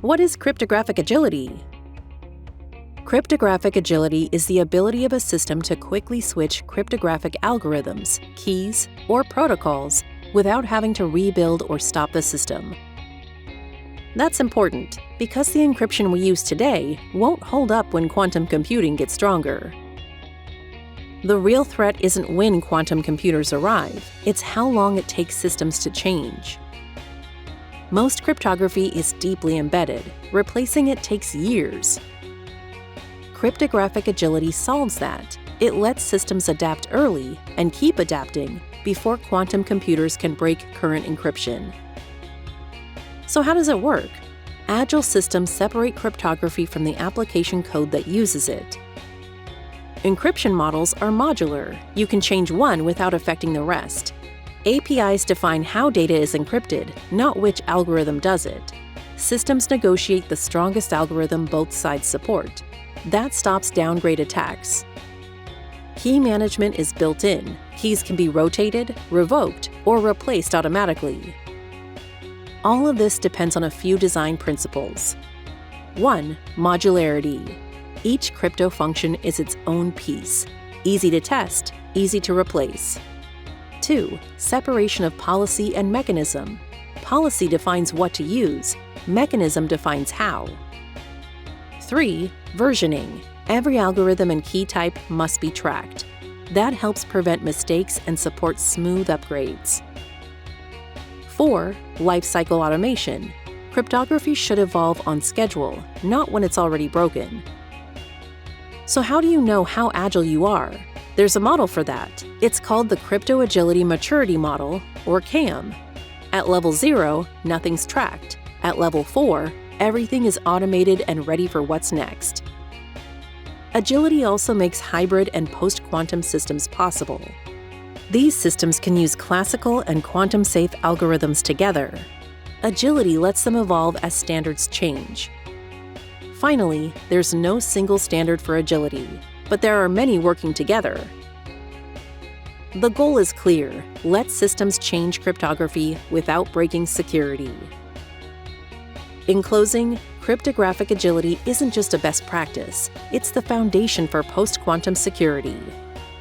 What is cryptographic agility? Cryptographic agility is the ability of a system to quickly switch cryptographic algorithms, keys, or protocols without having to rebuild or stop the system. That's important because the encryption we use today won't hold up when quantum computing gets stronger. The real threat isn't when quantum computers arrive, it's how long it takes systems to change. Most cryptography is deeply embedded. Replacing it takes years. Cryptographic agility solves that. It lets systems adapt early and keep adapting before quantum computers can break current encryption. So how does it work? Agile systems separate cryptography from the application code that uses it. Encryption models are modular. You can change one without affecting the rest. APIs define how data is encrypted, not which algorithm does it. Systems negotiate the strongest algorithm both sides support. That stops downgrade attacks. Key management is built in. Keys can be rotated, revoked, or replaced automatically. All of this depends on a few design principles. 1. Modularity. Each crypto function is its own piece. Easy to test, easy to replace. 2. Separation of policy and mechanism. Policy defines what to use. Mechanism defines how. 3. Versioning. Every algorithm and key type must be tracked. That helps prevent mistakes and supports smooth upgrades. 4. Lifecycle automation. Cryptography should evolve on schedule, not when it's already broken. So how do you know how agile you are? There's a model for that. It's called the Crypto Agility Maturity Model, or CAMM. At level 0, nothing's tracked. At level 4, everything is automated and ready for what's next. Agility also makes hybrid and post-quantum systems possible. These systems can use classical and quantum-safe algorithms together. Agility lets them evolve as standards change. Finally, there's no single standard for agility, but there are many working together. The goal is clear: let systems change cryptography without breaking security. In closing, cryptographic agility isn't just a best practice, it's the foundation for post-quantum security.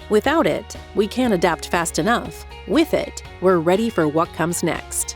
Without it, we can't adapt fast enough. With it, we're ready for what comes next.